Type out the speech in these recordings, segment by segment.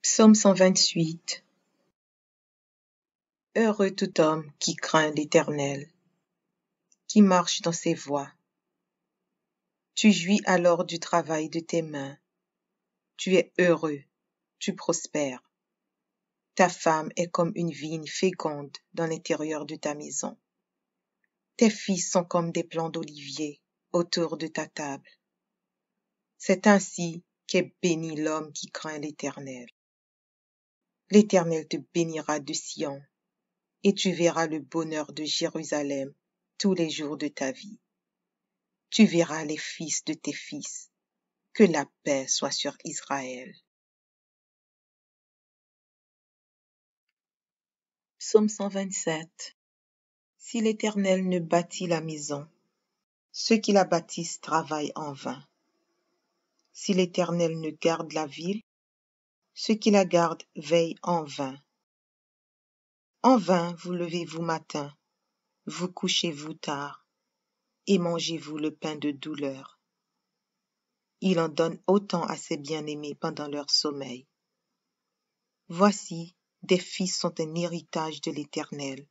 Psaume 128. Heureux tout homme qui craint l'Éternel, qui marche dans ses voies. Tu jouis alors du travail de tes mains. Tu es heureux, tu prospères. Ta femme est comme une vigne féconde dans l'intérieur de ta maison. Tes fils sont comme des plants d'olivier autour de ta table. C'est ainsi qu'est béni l'homme qui craint l'Éternel. L'Éternel te bénira de Sion, et tu verras le bonheur de Jérusalem tous les jours de ta vie. Tu verras les fils de tes fils. Que la paix soit sur Israël. Psaume 127. Si l'Éternel ne bâtit la maison, ceux qui la bâtissent travaillent en vain. Si l'Éternel ne garde la ville, ceux qui la gardent veillent en vain. En vain vous levez-vous matin, vous couchez-vous tard, et mangez-vous le pain de douleur. Il en donne autant à ses bien-aimés pendant leur sommeil. Voici, des fils sont un héritage de l'Éternel.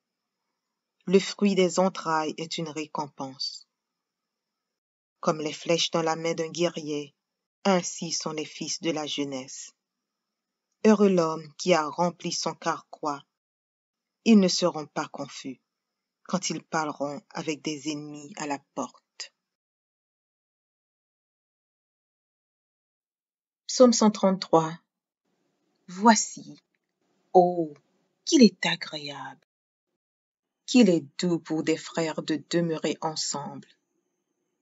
Le fruit des entrailles est une récompense. Comme les flèches dans la main d'un guerrier, ainsi sont les fils de la jeunesse. Heureux l'homme qui a rempli son carquois. Ils ne seront pas confus quand ils parleront avec des ennemis à la porte. Psaume 133. Voici, oh, qu'il est agréable, qu'il est doux pour des frères de demeurer ensemble.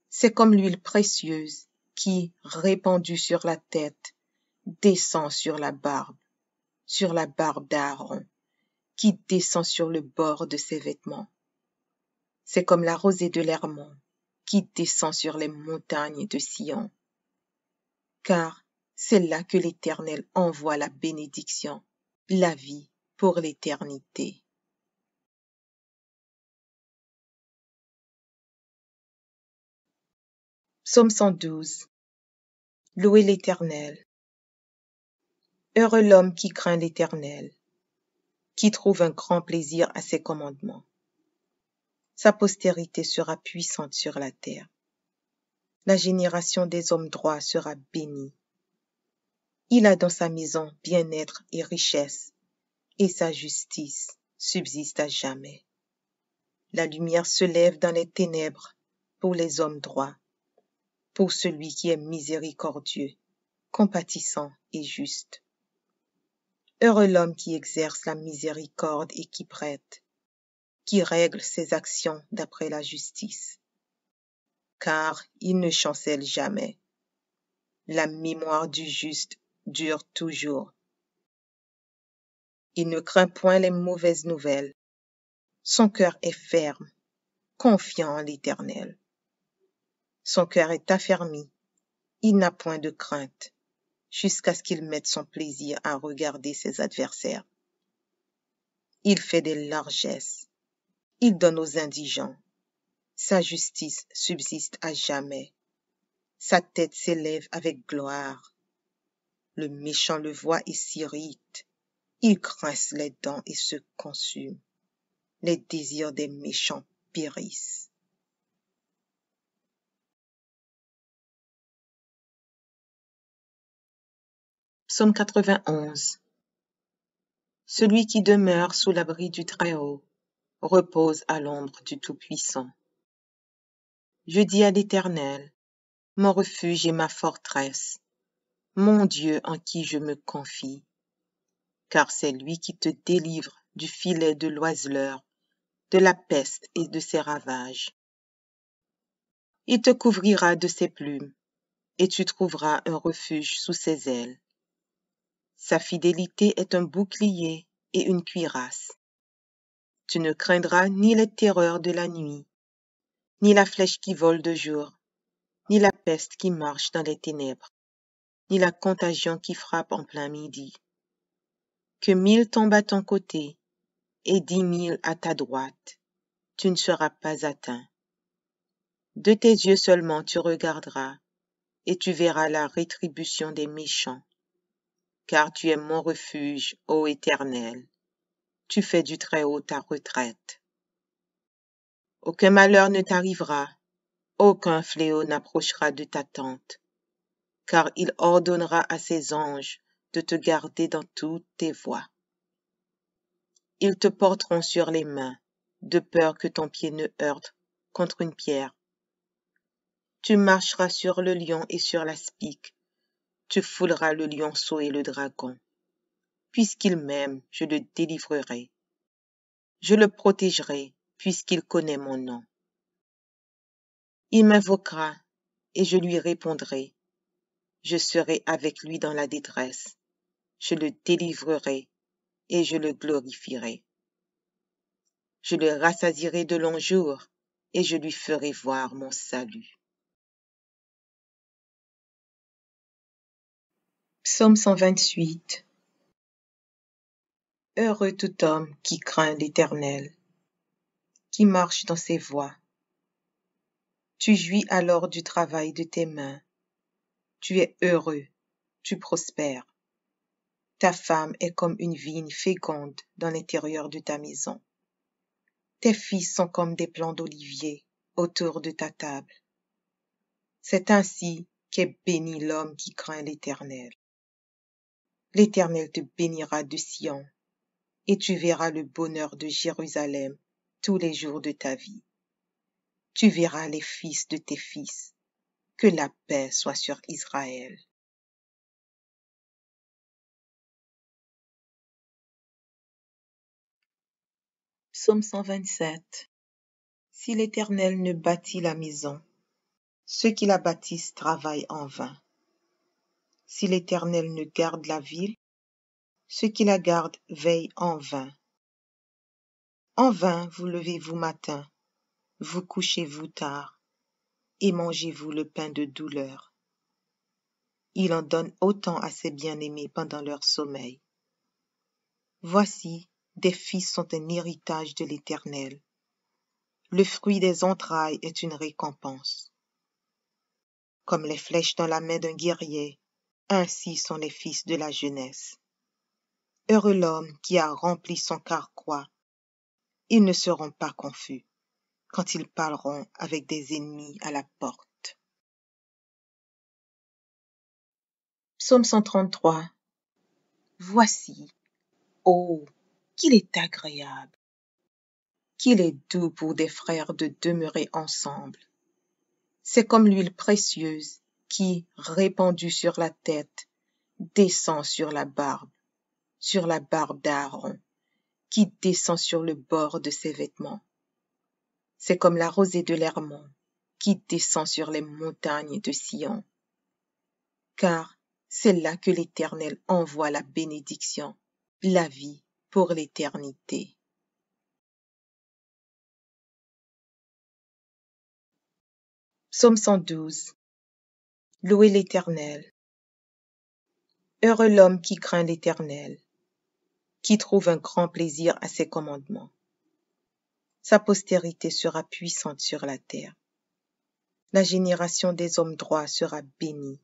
C'est comme l'huile précieuse qui, répandue sur la tête, descend sur la barbe d'Aaron, qui descend sur le bord de ses vêtements. C'est comme la rosée de l'Hermon, qui descend sur les montagnes de Sion. Car c'est là que l'Éternel envoie la bénédiction, la vie pour l'éternité. Psaume 112. Louez l'Éternel. Heureux l'homme qui craint l'Éternel, qui trouve un grand plaisir à ses commandements. Sa postérité sera puissante sur la terre. La génération des hommes droits sera bénie. Il a dans sa maison bien-être et richesse, et sa justice subsiste à jamais. La lumière se lève dans les ténèbres pour les hommes droits, pour celui qui est miséricordieux, compatissant et juste. Heureux l'homme qui exerce la miséricorde et qui prête, qui règle ses actions d'après la justice. Car il ne chancelle jamais. La mémoire du juste dure toujours. Il ne craint point les mauvaises nouvelles. Son cœur est ferme, confiant en l'Éternel. Son cœur est affermi. Il n'a point de crainte, jusqu'à ce qu'il mette son plaisir à regarder ses adversaires. Il fait des largesses. Il donne aux indigents. Sa justice subsiste à jamais. Sa tête s'élève avec gloire. Le méchant le voit et s'irrite. Il grince les dents et se consume. Les désirs des méchants périssent. Psaume 91. Celui qui demeure sous l'abri du Très-Haut repose à l'ombre du Tout-Puissant. Je dis à l'Éternel, mon refuge et ma forteresse, mon Dieu en qui je me confie, car c'est lui qui te délivre du filet de l'oiseleur, de la peste et de ses ravages. Il te couvrira de ses plumes, et tu trouveras un refuge sous ses ailes. Sa fidélité est un bouclier et une cuirasse. Tu ne craindras ni les terreurs de la nuit, ni la flèche qui vole de jour, ni la peste qui marche dans les ténèbres, ni la contagion qui frappe en plein midi. Que 1000 tombent à ton côté et 10 000 à ta droite, tu ne seras pas atteint. De tes yeux seulement tu regarderas, et tu verras la rétribution des méchants. car tu es mon refuge, ô Éternel. Tu fais du Très-Haut ta retraite. Aucun malheur ne t'arrivera, aucun fléau n'approchera de ta tente, car il ordonnera à ses anges de te garder dans toutes tes voies. Ils te porteront sur les mains, de peur que ton pied ne heurte contre une pierre. Tu marcheras sur le lion et sur l'aspic, tu fouleras le lionceau et le dragon. Puisqu'il m'aime, je le délivrerai. Je le protégerai, puisqu'il connaît mon nom. Il m'invoquera, et je lui répondrai. Je serai avec lui dans la détresse. Je le délivrerai, et je le glorifierai. Je le rassasierai de longs jours, et je lui ferai voir mon salut. Psaume 128. Heureux tout homme qui craint l'Éternel, qui marche dans ses voies. Tu jouis alors du travail de tes mains. Tu es heureux, tu prospères. Ta femme est comme une vigne féconde dans l'intérieur de ta maison. Tes fils sont comme des plants d'olivier autour de ta table. C'est ainsi qu'est béni l'homme qui craint l'Éternel. L'Éternel te bénira de Sion, et tu verras le bonheur de Jérusalem tous les jours de ta vie. Tu verras les fils de tes fils. Que la paix soit sur Israël. Psaume 127. Si l'Éternel ne bâtit la maison, ceux qui la bâtissent travaillent en vain. Si l'Éternel ne garde la ville, ceux qui la gardent veillent en vain. En vain vous levez-vous matin, vous couchez-vous tard, et mangez-vous le pain de douleur. Il en donne autant à ses bien-aimés pendant leur sommeil. Voici, des fils sont un héritage de l'Éternel. Le fruit des entrailles est une récompense. Comme les flèches dans la main d'un guerrier, ainsi sont les fils de la jeunesse. Heureux l'homme qui a rempli son carquois. Ils ne seront pas confus quand ils parleront avec des ennemis à la porte. Psaume 133. Voici, oh, qu'il est agréable, qu'il est doux pour des frères de demeurer ensemble. C'est comme l'huile précieuse qui, répandue sur la tête, descend sur la barbe d'Aaron, qui descend sur le bord de ses vêtements. C'est comme la rosée de l'Hermon, qui descend sur les montagnes de Sion. Car c'est là que l'Éternel envoie la bénédiction, la vie pour l'éternité. Psaume 112. Louez l'Éternel. Heureux l'homme qui craint l'Éternel, qui trouve un grand plaisir à ses commandements. Sa postérité sera puissante sur la terre. La génération des hommes droits sera bénie.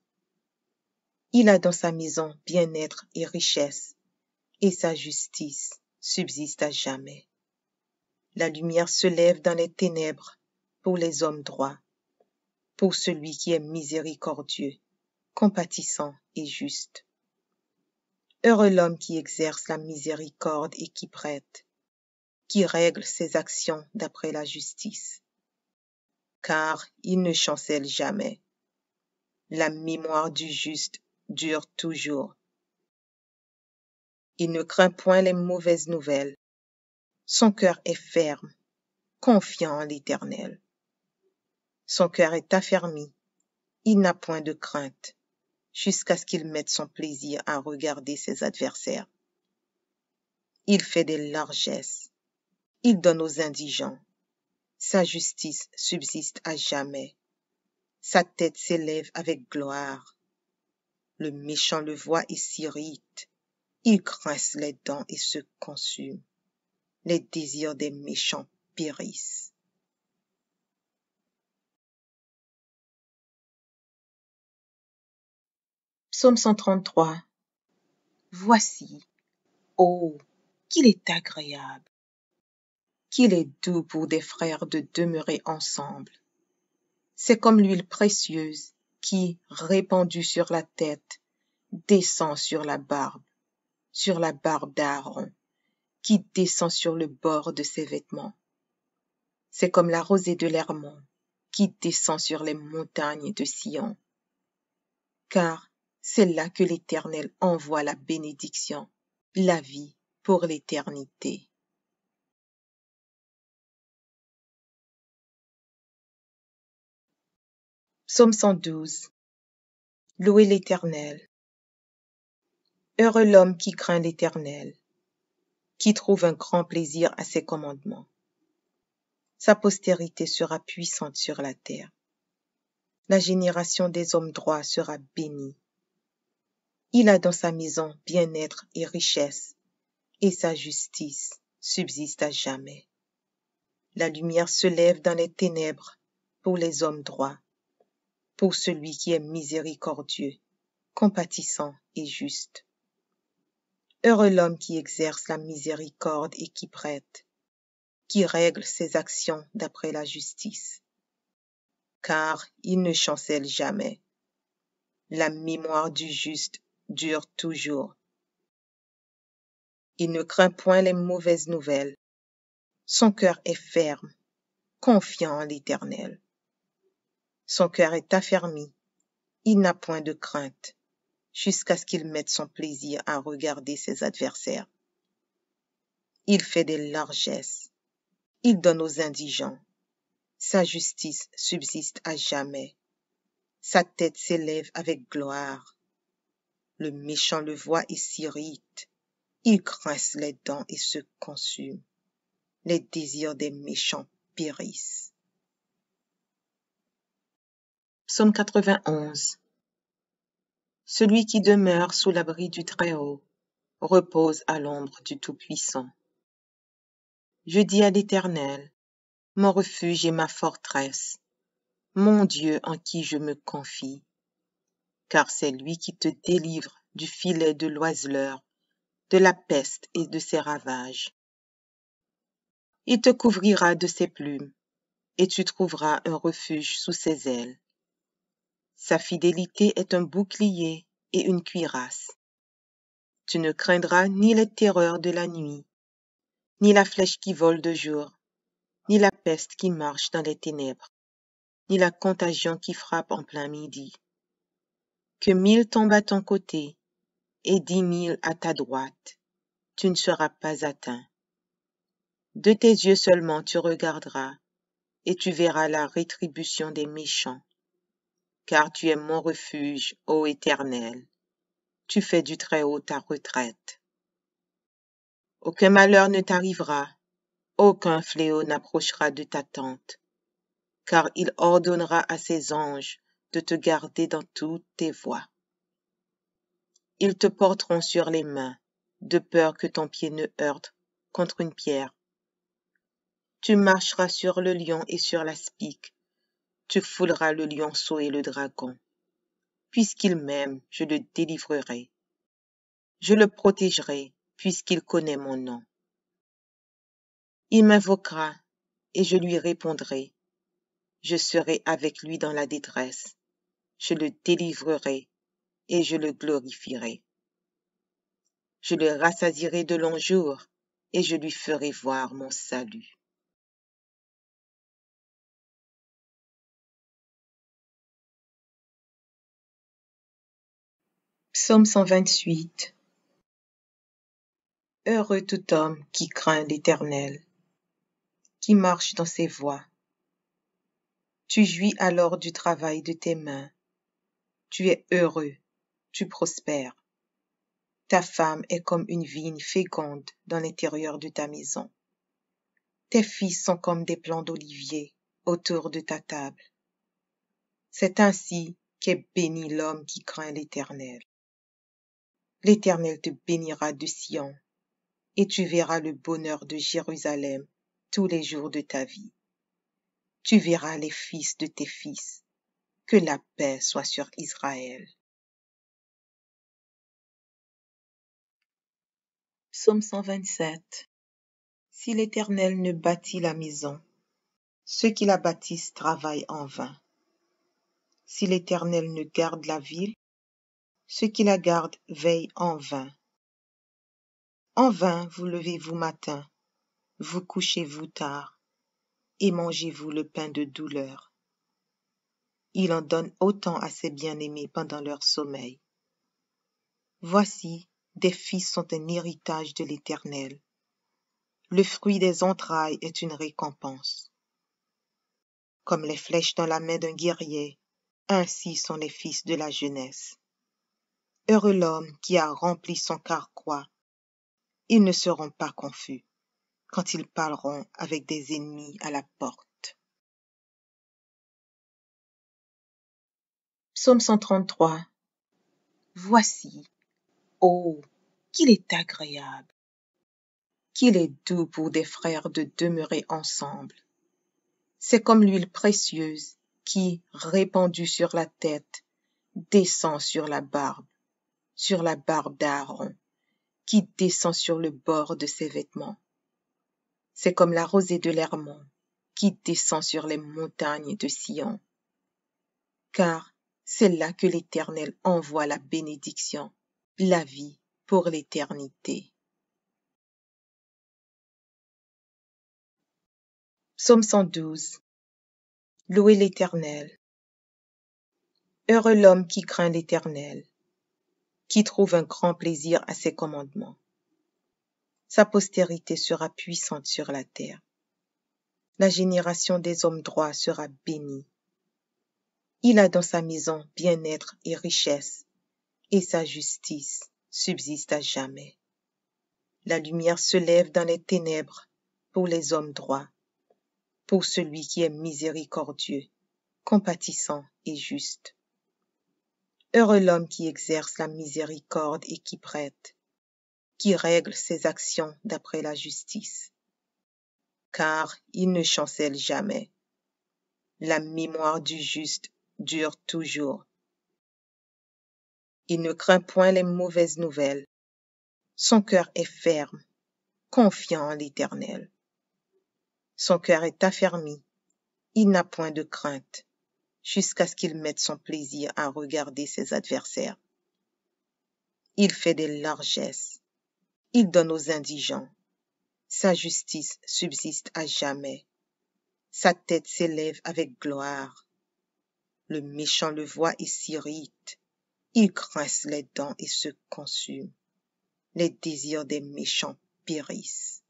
Il a dans sa maison bien-être et richesse, et sa justice subsiste à jamais. La lumière se lève dans les ténèbres pour les hommes droits, pour celui qui est miséricordieux, compatissant et juste. Heureux l'homme qui exerce la miséricorde et qui prête, qui règle ses actions d'après la justice. Car il ne chancelle jamais. La mémoire du juste dure toujours. Il ne craint point les mauvaises nouvelles. Son cœur est ferme, confiant en l'Éternel. Son cœur est affermi. Il n'a point de crainte, jusqu'à ce qu'il mette son plaisir à regarder ses adversaires. Il fait des largesses. Il donne aux indigents. Sa justice subsiste à jamais. Sa tête s'élève avec gloire. Le méchant le voit et s'irrite. Il grince les dents et se consume. Les désirs des méchants périssent. Psaume 133. voici, oh, qu'il est agréable, qu'il est doux pour des frères de demeurer ensemble. C'est comme l'huile précieuse qui, répandue sur la tête, descend sur la barbe d'Aaron, qui descend sur le bord de ses vêtements. C'est comme la rosée de l'Hermon qui descend sur les montagnes de Sion. Car c'est là que l'Éternel envoie la bénédiction, la vie pour l'éternité. Psaume 112. Louez l'Éternel. Heureux l'homme qui craint l'Éternel, qui trouve un grand plaisir à ses commandements. Sa postérité sera puissante sur la terre. La génération des hommes droits sera bénie. Il a dans sa maison bien-être et richesse, et sa justice subsiste à jamais. La lumière se lève dans les ténèbres pour les hommes droits, pour celui qui est miséricordieux, compatissant et juste. Heureux l'homme qui exerce la miséricorde et qui prête, qui règle ses actions d'après la justice. Car il ne chancelle jamais. La mémoire du juste dure toujours. Il ne craint point les mauvaises nouvelles. Son cœur est ferme, confiant en l'Éternel. Son cœur est affermi, il n'a point de crainte, jusqu'à ce qu'il mette son plaisir à regarder ses adversaires. Il fait des largesses, il donne aux indigents. Sa justice subsiste à jamais. Sa tête s'élève avec gloire. Le méchant le voit et s'irrite. Il grince les dents et se consume. Les désirs des méchants périssent. Psaume 91. Celui qui demeure sous l'abri du Très-Haut repose à l'ombre du Tout-Puissant. Je dis à l'Éternel, mon refuge et ma forteresse, mon Dieu en qui je me confie, car c'est lui qui te délivre du filet de l'oiseleur, de la peste et de ses ravages. Il te couvrira de ses plumes, et tu trouveras un refuge sous ses ailes. Sa fidélité est un bouclier et une cuirasse. Tu ne craindras ni les terreurs de la nuit, ni la flèche qui vole de jour, ni la peste qui marche dans les ténèbres, ni la contagion qui frappe en plein midi. Que 1000 tombent à ton côté et 10 000 à ta droite, tu ne seras pas atteint. De tes yeux seulement tu regarderas, et tu verras la rétribution des méchants. Car tu es mon refuge, ô Éternel. Tu fais du Très-Haut ta retraite. Aucun malheur ne t'arrivera, aucun fléau n'approchera de ta tente, car il ordonnera à ses anges de te garder dans toutes tes voies. Ils te porteront sur les mains, de peur que ton pied ne heurte contre une pierre. Tu marcheras sur le lion et sur l'aspic, tu fouleras le lionceau et le dragon. Puisqu'il m'aime, je le délivrerai. Je le protégerai, puisqu'il connaît mon nom. Il m'invoquera, et je lui répondrai. Je serai avec lui dans la détresse. Je le délivrerai, et je le glorifierai. Je le rassasierai de longs jours, et je lui ferai voir mon salut. Psaume 128. Heureux tout homme qui craint l'Éternel, qui marche dans ses voies. Tu jouis alors du travail de tes mains. Tu es heureux, tu prospères. Ta femme est comme une vigne féconde dans l'intérieur de ta maison. Tes fils sont comme des plants d'olivier autour de ta table. C'est ainsi qu'est béni l'homme qui craint l'Éternel. L'Éternel te bénira de Sion, et tu verras le bonheur de Jérusalem tous les jours de ta vie. Tu verras les fils de tes fils. Que la paix soit sur Israël. Psaume 127. Si l'Éternel ne bâtit la maison, ceux qui la bâtissent travaillent en vain. Si l'Éternel ne garde la ville, ceux qui la gardent veillent en vain. En vain vous levez-vous matin, vous couchez-vous tard, et mangez-vous le pain de douleur. Il en donne autant à ses bien-aimés pendant leur sommeil. Voici, des fils sont un héritage de l'Éternel. Le fruit des entrailles est une récompense. Comme les flèches dans la main d'un guerrier, ainsi sont les fils de la jeunesse. Heureux l'homme qui a rempli son carquois. Ils ne seront pas confus quand ils parleront avec des ennemis à la porte. Psaume 133. Voici, oh, qu'il est agréable, qu'il est doux pour des frères de demeurer ensemble. C'est comme l'huile précieuse qui, répandue sur la tête, descend sur la barbe d'Aaron, qui descend sur le bord de ses vêtements. C'est comme la rosée de l'Hermon, qui descend sur les montagnes de Sion. Car c'est là que l'Éternel envoie la bénédiction, la vie pour l'éternité. Psaume 112. Louez l'Éternel. Heureux l'homme qui craint l'Éternel, qui trouve un grand plaisir à ses commandements. Sa postérité sera puissante sur la terre. La génération des hommes droits sera bénie. Il a dans sa maison bien-être et richesse, et sa justice subsiste à jamais. La lumière se lève dans les ténèbres pour les hommes droits, pour celui qui est miséricordieux, compatissant et juste. Heureux l'homme qui exerce la miséricorde et qui prête, qui règle ses actions d'après la justice. Car il ne chancelle jamais. La mémoire du juste dure toujours. Il ne craint point les mauvaises nouvelles. Son cœur est ferme, confiant en l'Éternel. Son cœur est affermi. Il n'a point de crainte, jusqu'à ce qu'il mette son plaisir à regarder ses adversaires. Il fait des largesses. Il donne aux indigents. Sa justice subsiste à jamais. Sa tête s'élève avec gloire. Le méchant le voit et s'irrite. Il grince les dents et se consume. Les désirs des méchants périssent.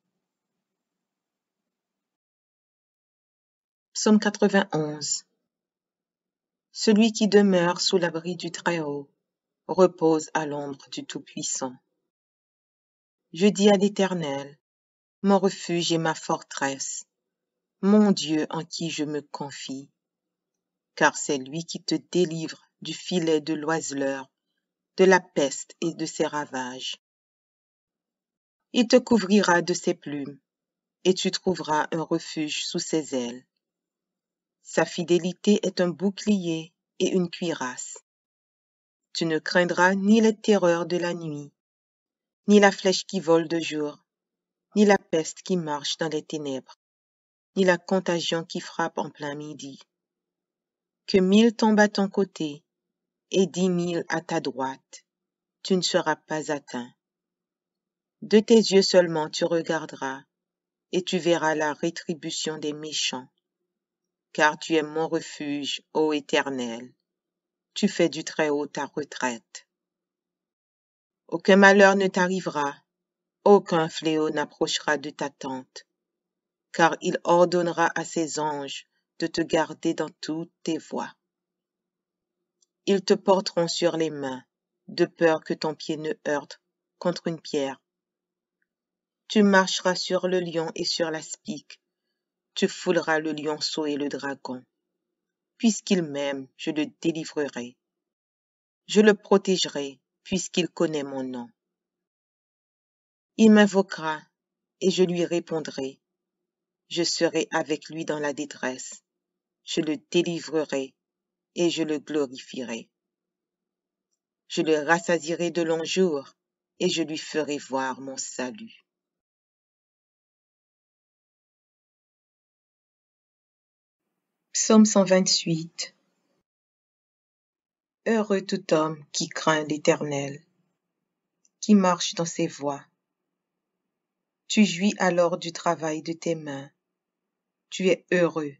Psaume 91. Celui qui demeure sous l'abri du Très-Haut repose à l'ombre du Tout-Puissant. Je dis à l'Éternel, mon refuge et ma forteresse, mon Dieu en qui je me confie, car c'est lui qui te délivre du filet de l'oiseleur, de la peste et de ses ravages. Il te couvrira de ses plumes, et tu trouveras un refuge sous ses ailes. Sa fidélité est un bouclier et une cuirasse. Tu ne craindras ni les terreurs de la nuit, ni la flèche qui vole de jour, ni la peste qui marche dans les ténèbres, ni la contagion qui frappe en plein midi. Que 1000 tombent à ton côté et 10 000 à ta droite, tu ne seras pas atteint. De tes yeux seulement tu regarderas, et tu verras la rétribution des méchants. Car tu es mon refuge, ô Éternel. Tu fais du Très-Haut ta retraite. Aucun malheur ne t'arrivera, aucun fléau n'approchera de ta tente, car il ordonnera à ses anges de te garder dans toutes tes voies. Ils te porteront sur les mains, de peur que ton pied ne heurte contre une pierre. Tu marcheras sur le lion et sur l'aspic, tu fouleras le lionceau et le dragon. Puisqu'il m'aime, je le délivrerai. Je le protégerai, puisqu'il connaît mon nom. Il m'invoquera, et je lui répondrai. Je serai avec lui dans la détresse. Je le délivrerai, et je le glorifierai. Je le rassasierai de longs jours, et je lui ferai voir mon salut. Psaume 128. Heureux tout homme qui craint l'Éternel, qui marche dans ses voies. Tu jouis alors du travail de tes mains. Tu es heureux,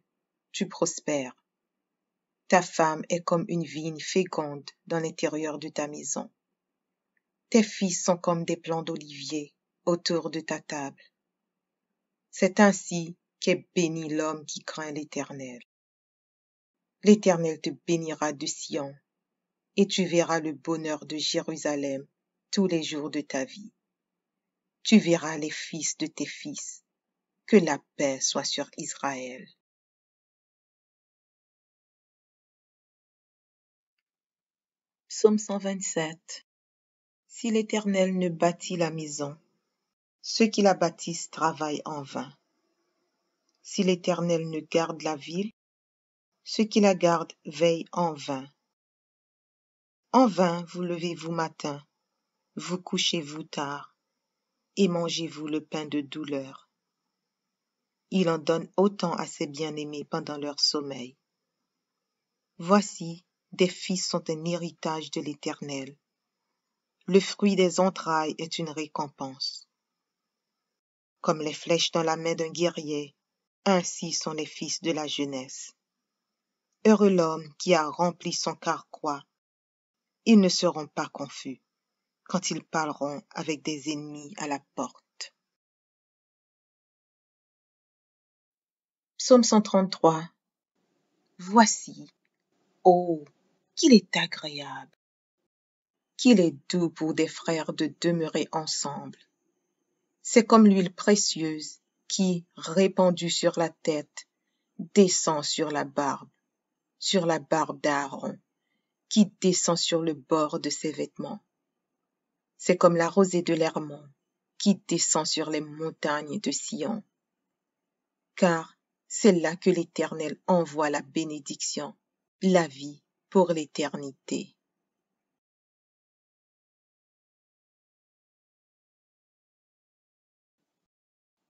tu prospères. Ta femme est comme une vigne féconde dans l'intérieur de ta maison. Tes fils sont comme des plants d'olivier autour de ta table. C'est ainsi qu'est béni l'homme qui craint l'Éternel. L'Éternel te bénira de Sion, et tu verras le bonheur de Jérusalem tous les jours de ta vie. Tu verras les fils de tes fils. Que la paix soit sur Israël. Psaume 127. Si l'Éternel ne bâtit la maison, ceux qui la bâtissent travaillent en vain. Si l'Éternel ne garde la ville, ceux qui la gardent veillent en vain. En vain vous levez-vous matin, vous couchez-vous tard, et mangez-vous le pain de douleur. Il en donne autant à ses bien-aimés pendant leur sommeil. Voici, des fils sont un héritage de l'Éternel. Le fruit des entrailles est une récompense. Comme les flèches dans la main d'un guerrier, ainsi sont les fils de la jeunesse. Heureux l'homme qui a rempli son carquois. Ils ne seront pas confus quand ils parleront avec des ennemis à la porte. Psaume 133. Voici, oh, qu'il est agréable, qu'il est doux pour des frères de demeurer ensemble. C'est comme l'huile précieuse qui, répandue sur la tête, descend sur la barbe d'Aaron, qui descend sur le bord de ses vêtements. C'est comme la rosée de l'Hermon, qui descend sur les montagnes de Sion. Car c'est là que l'Éternel envoie la bénédiction, la vie pour l'éternité.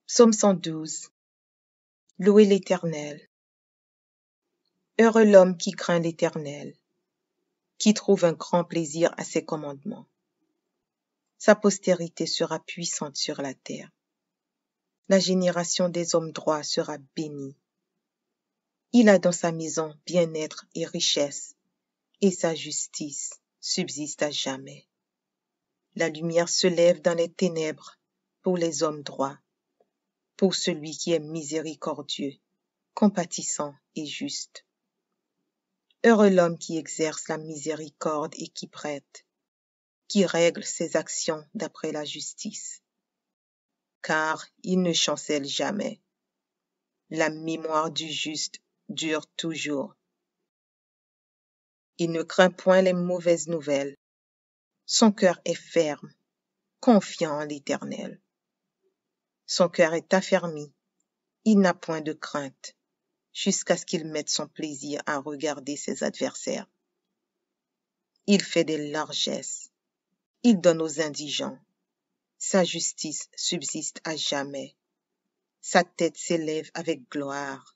Psaume 112. Louez l'Éternel. Heureux l'homme qui craint l'Éternel, qui trouve un grand plaisir à ses commandements. Sa postérité sera puissante sur la terre. La génération des hommes droits sera bénie. Il a dans sa maison bien-être et richesse, et sa justice subsiste à jamais. La lumière se lève dans les ténèbres pour les hommes droits, pour celui qui est miséricordieux, compatissant et juste. Heureux l'homme qui exerce la miséricorde et qui prête, qui règle ses actions d'après la justice. Car il ne chancelle jamais. La mémoire du juste dure toujours. Il ne craint point les mauvaises nouvelles. Son cœur est ferme, confiant en l'Éternel. Son cœur est affermi, il n'a point de crainte, jusqu'à ce qu'il mette son plaisir à regarder ses adversaires. Il fait des largesses, il donne aux indigents. Sa justice subsiste à jamais. Sa tête s'élève avec gloire.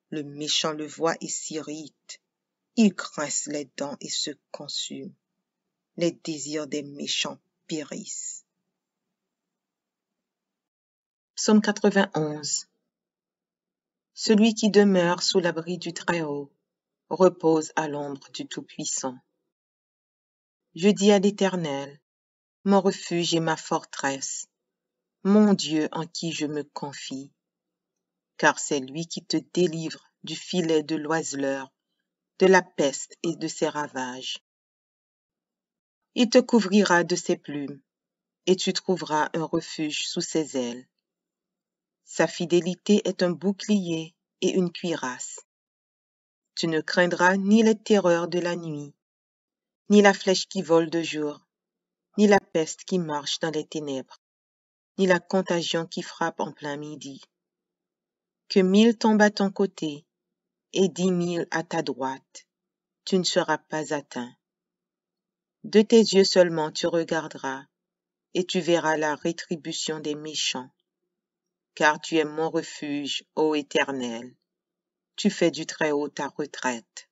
Le méchant le voit et s'irrite. Il grince les dents et se consume. Les désirs des méchants périssent. Psaume 91. Celui qui demeure sous l'abri du Très-Haut repose à l'ombre du Tout-Puissant. Je dis à l'Éternel, mon refuge et ma forteresse, mon Dieu en qui je me confie, car c'est lui qui te délivre du filet de l'oiseleur, de la peste et de ses ravages. Il te couvrira de ses plumes, et tu trouveras un refuge sous ses ailes. Sa fidélité est un bouclier et une cuirasse. Tu ne craindras ni les terreurs de la nuit, ni la flèche qui vole de jour, ni la peste qui marche dans les ténèbres, ni la contagion qui frappe en plein midi. Que 1000 tombent à ton côté et 10 000 à ta droite, tu ne seras pas atteint. De tes yeux seulement tu regarderas et tu verras la rétribution des méchants. Car tu es mon refuge, ô Éternel. Tu fais du Très-Haut ta retraite.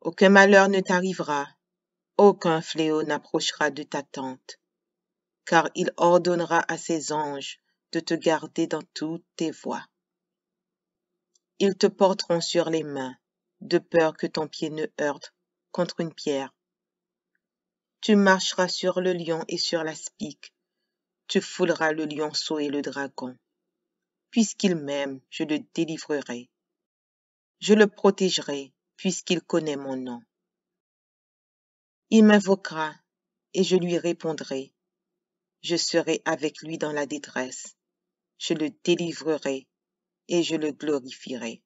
Aucun malheur ne t'arrivera, aucun fléau n'approchera de ta tente, car il ordonnera à ses anges de te garder dans toutes tes voies. Ils te porteront sur les mains, de peur que ton pied ne heurte contre une pierre. Tu marcheras sur le lion et sur l'aspic, tu fouleras le lionceau et le dragon. Puisqu'il m'aime, je le délivrerai. Je le protégerai, puisqu'il connaît mon nom. Il m'invoquera, et je lui répondrai. Je serai avec lui dans la détresse. Je le délivrerai, et je le glorifierai.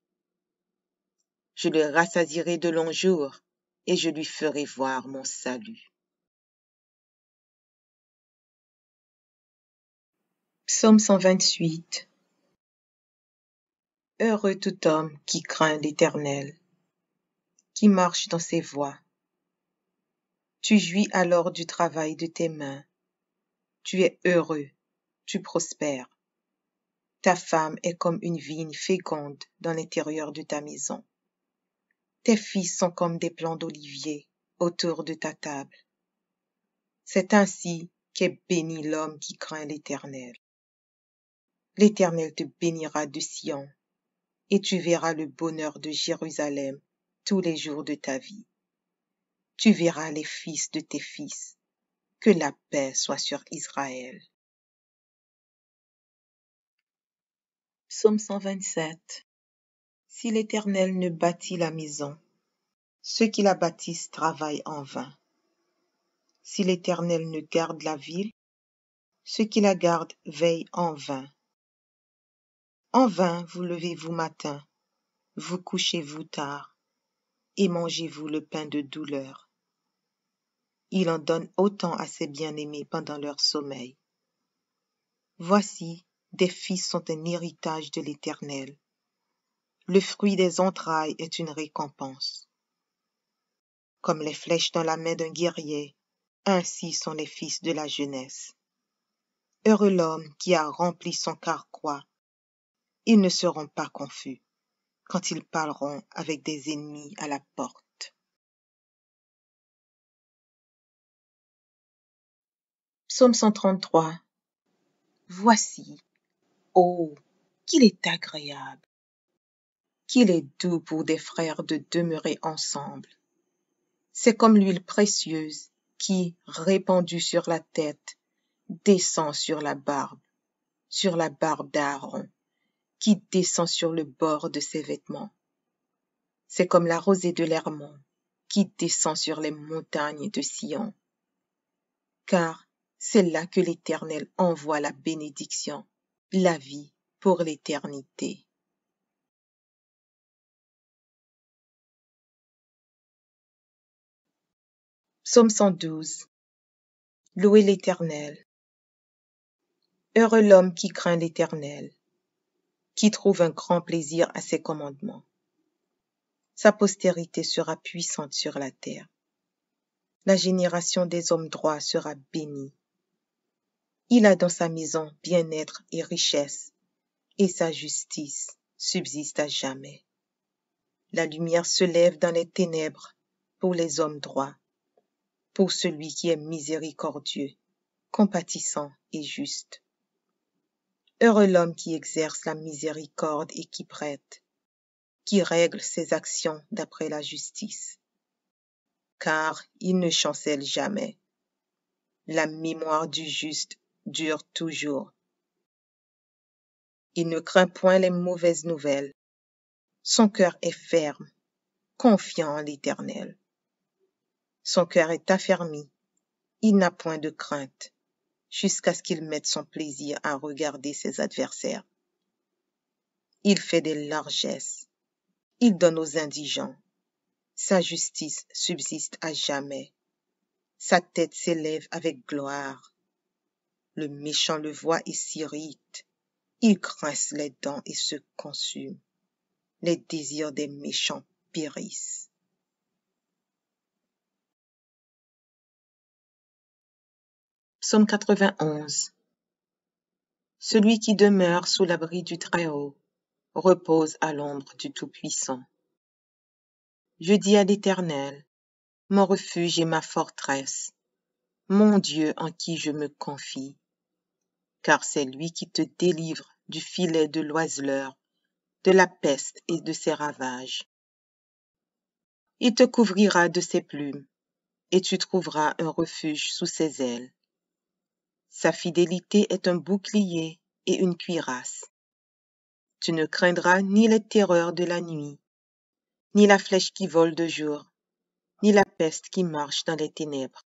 Je le rassasierai de longs jours, et je lui ferai voir mon salut. Psaume 128. Heureux tout homme qui craint l'Éternel, qui marche dans ses voies. Tu jouis alors du travail de tes mains. Tu es heureux, tu prospères. Ta femme est comme une vigne féconde dans l'intérieur de ta maison. Tes fils sont comme des plants d'olivier autour de ta table. C'est ainsi qu'est béni l'homme qui craint l'Éternel. L'Éternel te bénira de Sion, et tu verras le bonheur de Jérusalem tous les jours de ta vie. Tu verras les fils de tes fils. Que la paix soit sur Israël. Psaume 127. Si l'Éternel ne bâtit la maison, ceux qui la bâtissent travaillent en vain. Si l'Éternel ne garde la ville, ceux qui la gardent veillent en vain. En vain vous levez-vous matin, vous couchez-vous tard, et mangez-vous le pain de douleur. Il en donne autant à ses bien-aimés pendant leur sommeil. Voici, des fils sont un héritage de l'Éternel. Le fruit des entrailles est une récompense. Comme les flèches dans la main d'un guerrier, ainsi sont les fils de la jeunesse. Heureux l'homme qui a rempli son carquois. Ils ne seront pas confus quand ils parleront avec des ennemis à la porte. Psaume 133. Voici, ô, qu'il est agréable, qu'il est doux pour des frères de demeurer ensemble. C'est comme l'huile précieuse qui, répandue sur la tête, descend sur la barbe d'Aaron, qui descend sur le bord de ses vêtements. C'est comme la rosée de l'Hermon, qui descend sur les montagnes de Sion. Car c'est là que l'Éternel envoie la bénédiction, la vie pour l'éternité. Psaume 112. Louez l'Éternel. Heureux l'homme qui craint l'Éternel, qui trouve un grand plaisir à ses commandements. Sa postérité sera puissante sur la terre. La génération des hommes droits sera bénie. Il a dans sa maison bien-être et richesse, et sa justice subsiste à jamais. La lumière se lève dans les ténèbres pour les hommes droits, pour celui qui est miséricordieux, compatissant et juste. Heureux l'homme qui exerce la miséricorde et qui prête, qui règle ses actions d'après la justice. Car il ne chancelle jamais. La mémoire du juste dure toujours. Il ne craint point les mauvaises nouvelles. Son cœur est ferme, confiant en l'Éternel. Son cœur est affermi. Il n'a point de crainte, jusqu'à ce qu'il mette son plaisir à regarder ses adversaires. Il fait des largesses. Il donne aux indigents. Sa justice subsiste à jamais. Sa tête s'élève avec gloire. Le méchant le voit et s'irrite. Il grince les dents et se consume. Les désirs des méchants périssent. Psaume 91. Celui qui demeure sous l'abri du Très-Haut repose à l'ombre du Tout-Puissant. Je dis à l'Éternel, mon refuge et ma forteresse, mon Dieu en qui je me confie, car c'est lui qui te délivre du filet de l'oiseleur, de la peste et de ses ravages. Il te couvrira de ses plumes, et tu trouveras un refuge sous ses ailes. Sa fidélité est un bouclier et une cuirasse. Tu ne craindras ni les terreurs de la nuit, ni la flèche qui vole de jour, ni la peste qui marche dans les ténèbres,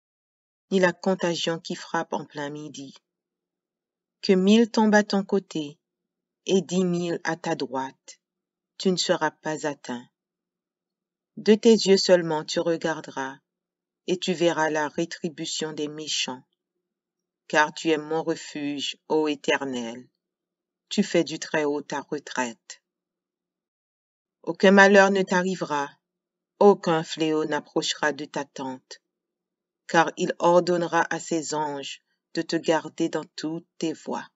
ni la contagion qui frappe en plein midi. Que 1000 tombent à ton côté et 10 000 à ta droite, tu ne seras pas atteint. De tes yeux seulement tu regarderas, et tu verras la rétribution des méchants. Car tu es mon refuge, ô Éternel. Tu fais du Très-Haut ta retraite. Aucun malheur ne t'arrivera, aucun fléau n'approchera de ta tente, car il ordonnera à ses anges de te garder dans toutes tes voies.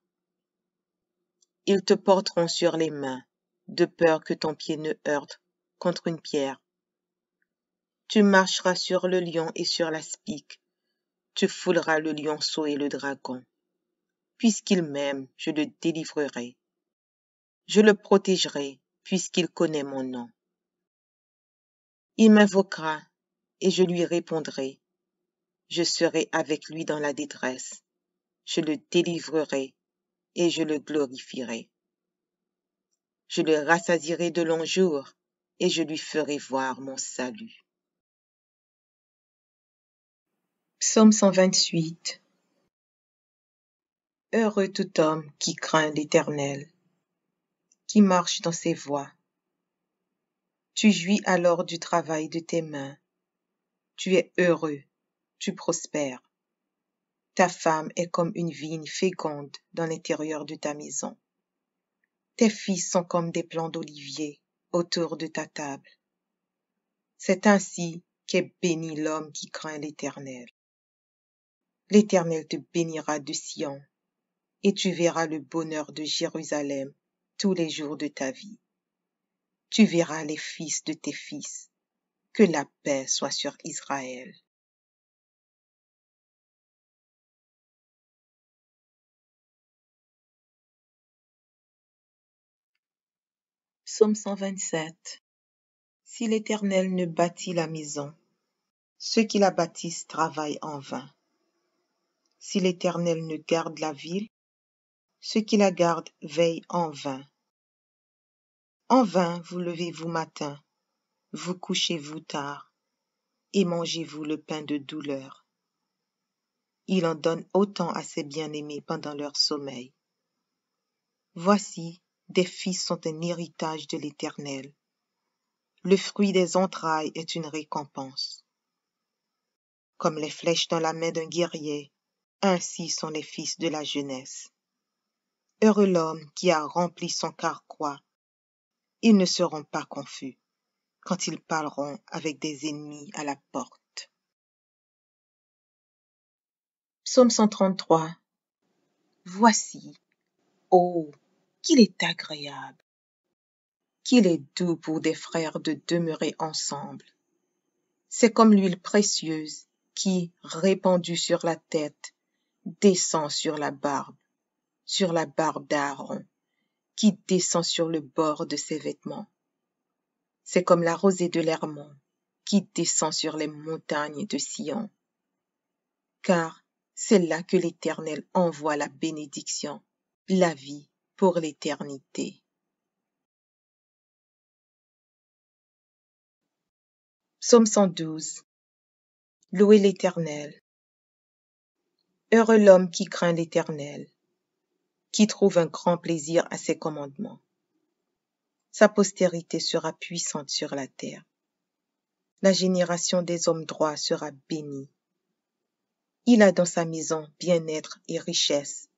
Ils te porteront sur les mains, de peur que ton pied ne heurte contre une pierre. Tu marcheras sur le lion et sur la spique, tu fouleras le lionceau et le dragon. Puisqu'il m'aime, je le délivrerai. Je le protégerai, puisqu'il connaît mon nom. Il m'invoquera, et je lui répondrai. Je serai avec lui dans la détresse. Je le délivrerai, et je le glorifierai. Je le rassasierai de longs jours, et je lui ferai voir mon salut. Psaume 128. Heureux tout homme qui craint l'Éternel, qui marche dans ses voies. Tu jouis alors du travail de tes mains. Tu es heureux, tu prospères. Ta femme est comme une vigne féconde dans l'intérieur de ta maison. Tes fils sont comme des plants d'olivier autour de ta table. C'est ainsi qu'est béni l'homme qui craint l'Éternel. L'Éternel te bénira de Sion, et tu verras le bonheur de Jérusalem tous les jours de ta vie. Tu verras les fils de tes fils. Que la paix soit sur Israël. Psaume 127. Si l'Éternel ne bâtit la maison, ceux qui la bâtissent travaillent en vain. Si l'Éternel ne garde la ville, ceux qui la gardent veillent en vain. En vain vous levez-vous matin, vous couchez-vous tard, et mangez-vous le pain de douleur. Il en donne autant à ses bien-aimés pendant leur sommeil. Voici, des fils sont un héritage de l'Éternel. Le fruit des entrailles est une récompense. Comme les flèches dans la main d'un guerrier, ainsi sont les fils de la jeunesse. Heureux l'homme qui a rempli son carquois. Ils ne seront pas confus quand ils parleront avec des ennemis à la porte. Psaume 133. Voici, oh, qu'il est agréable, qu'il est doux pour des frères de demeurer ensemble. C'est comme l'huile précieuse qui, répandue sur la tête, descend sur la barbe d'Aaron, qui descend sur le bord de ses vêtements. C'est comme la rosée de l'Hermon, qui descend sur les montagnes de Sion. Car c'est là que l'Éternel envoie la bénédiction, la vie pour l'éternité. Psaume 112. Louez l'Éternel. Heureux l'homme qui craint l'Éternel, qui trouve un grand plaisir à ses commandements. Sa postérité sera puissante sur la terre. La génération des hommes droits sera bénie. Il a dans sa maison bien-être et richesse,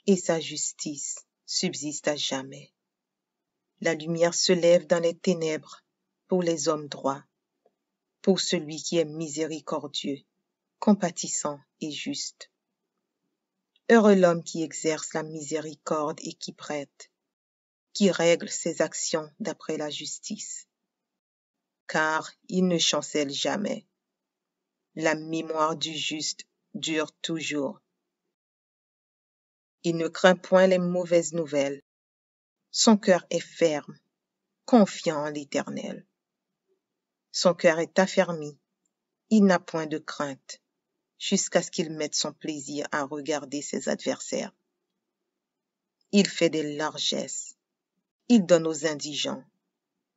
et sa justice subsiste à jamais. La lumière se lève dans les ténèbres pour les hommes droits, pour celui qui est miséricordieux, compatissant et juste. Heureux l'homme qui exerce la miséricorde et qui prête, qui règle ses actions d'après la justice. Car il ne chancelle jamais. La mémoire du juste dure toujours. Il ne craint point les mauvaises nouvelles. Son cœur est ferme, confiant en l'Éternel. Son cœur est affermi, il n'a point de crainte, jusqu'à ce qu'il mette son plaisir à regarder ses adversaires. Il fait des largesses, il donne aux indigents.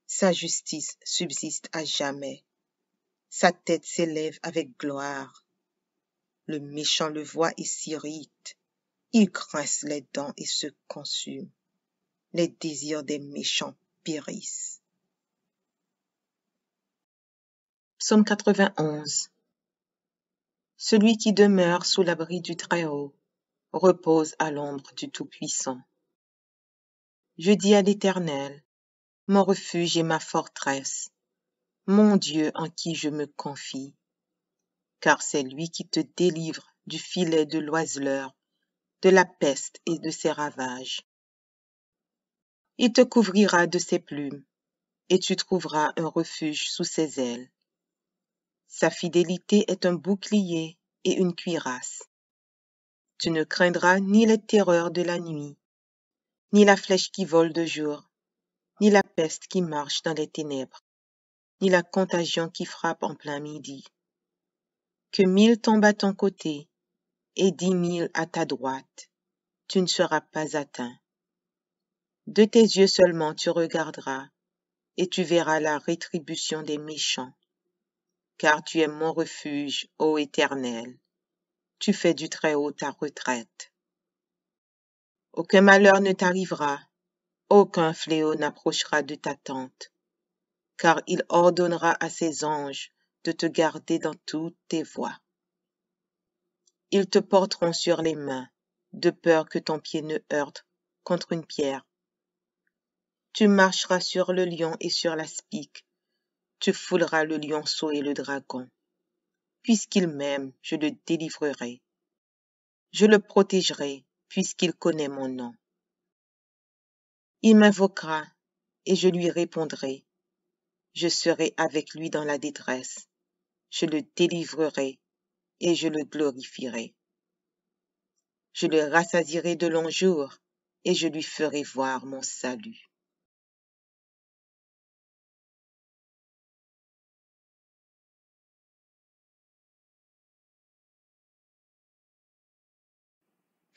Sa justice subsiste à jamais. Sa tête s'élève avec gloire. Le méchant le voit et s'irrite. Il grince les dents et se consume. Les désirs des méchants périssent. Psaume 91. Celui qui demeure sous l'abri du Très-Haut repose à l'ombre du Tout-Puissant. Je dis à l'Éternel, mon refuge et ma forteresse, mon Dieu en qui je me confie, car c'est lui qui te délivre du filet de l'oiseleur, de la peste et de ses ravages. Il te couvrira de ses plumes, et tu trouveras un refuge sous ses ailes. Sa fidélité est un bouclier et une cuirasse. Tu ne craindras ni les terreurs de la nuit, ni la flèche qui vole de jour, ni la peste qui marche dans les ténèbres, ni la contagion qui frappe en plein midi. Que 1000 tombent à ton côté et 10 000 à ta droite, tu ne seras pas atteint. De tes yeux seulement tu regarderas, et tu verras la rétribution des méchants. Car tu es mon refuge, ô Éternel. Tu fais du Très-Haut ta retraite. Aucun malheur ne t'arrivera, aucun fléau n'approchera de ta tente, car il ordonnera à ses anges de te garder dans toutes tes voies. Ils te porteront sur les mains, de peur que ton pied ne heurte contre une pierre. Tu marcheras sur le lion et sur la spique, tu fouleras le lionceau et le dragon. Puisqu'il m'aime, je le délivrerai. Je le protégerai, puisqu'il connaît mon nom. Il m'invoquera, et je lui répondrai. Je serai avec lui dans la détresse. Je le délivrerai, et je le glorifierai. Je le rassasierai de longs jours, et je lui ferai voir mon salut.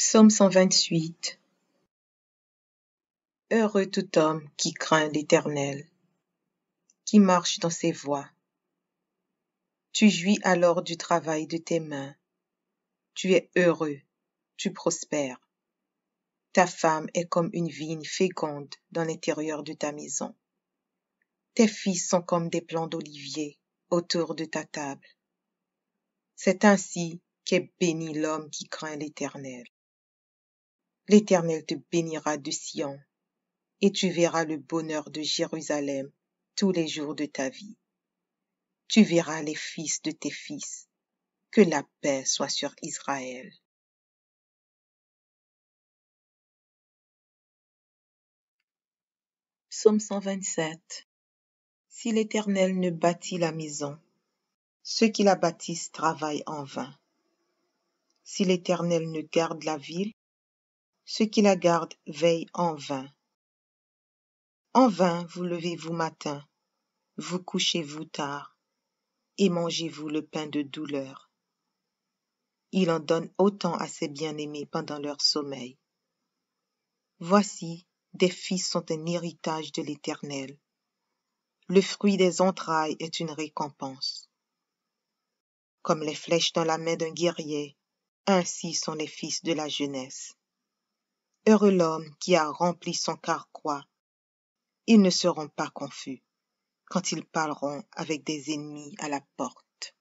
Psaume 128. Heureux tout homme qui craint l'Éternel, qui marche dans ses voies. Tu jouis alors du travail de tes mains. Tu es heureux, tu prospères. Ta femme est comme une vigne féconde dans l'intérieur de ta maison. Tes fils sont comme des plants d'olivier autour de ta table. C'est ainsi qu'est béni l'homme qui craint l'Éternel. L'Éternel te bénira de Sion, et tu verras le bonheur de Jérusalem tous les jours de ta vie. Tu verras les fils de tes fils. Que la paix soit sur Israël. Psaume 127. Si l'Éternel ne bâtit la maison, ceux qui la bâtissent travaillent en vain. Si l'Éternel ne garde la ville, ceux qui la gardent veillent en vain. En vain vous levez-vous matin, vous couchez-vous tard, et mangez-vous le pain de douleur. Il en donne autant à ses bien-aimés pendant leur sommeil. Voici, des fils sont un héritage de l'Éternel. Le fruit des entrailles est une récompense. Comme les flèches dans la main d'un guerrier, ainsi sont les fils de la jeunesse. Heureux l'homme qui a rempli son carquois. Ils ne seront pas confus quand ils parleront avec des ennemis à la porte.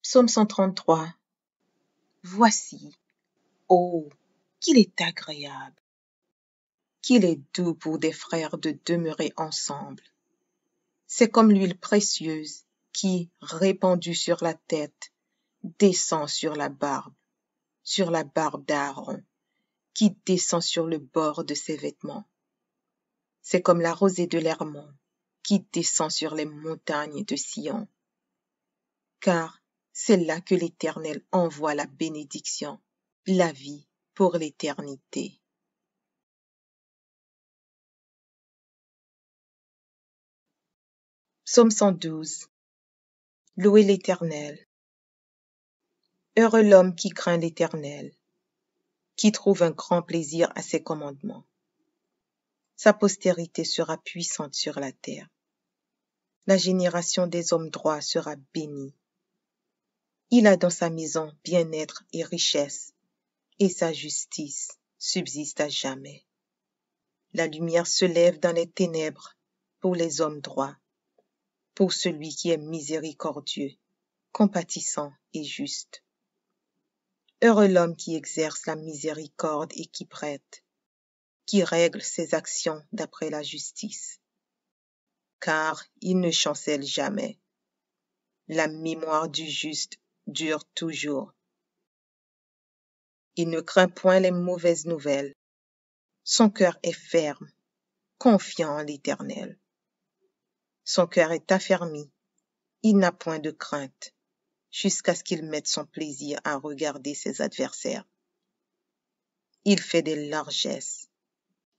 Psaume 133. Voici, oh, qu'il est agréable, qu'il est doux pour des frères de demeurer ensemble. C'est comme l'huile précieuse qui, répandu sur la tête, descend sur la barbe d'Aaron, qui descend sur le bord de ses vêtements. C'est comme la rosée de l'Hermon, qui descend sur les montagnes de Sion. Car c'est là que l'Éternel envoie la bénédiction, la vie pour l'éternité. Psaume 112. Louez l'Éternel. Heureux l'homme qui craint l'Éternel, qui trouve un grand plaisir à ses commandements. Sa postérité sera puissante sur la terre. La génération des hommes droits sera bénie. Il a dans sa maison bien-être et richesse, et sa justice subsiste à jamais. La lumière se lève dans les ténèbres pour les hommes droits, pour celui qui est miséricordieux, compatissant et juste. Heureux l'homme qui exerce la miséricorde et qui prête, qui règle ses actions d'après la justice. Car il ne chancelle jamais. La mémoire du juste dure toujours. Il ne craint point les mauvaises nouvelles. Son cœur est ferme, confiant en l'Éternel. Son cœur est affermi. Il n'a point de crainte, jusqu'à ce qu'il mette son plaisir à regarder ses adversaires. Il fait des largesses.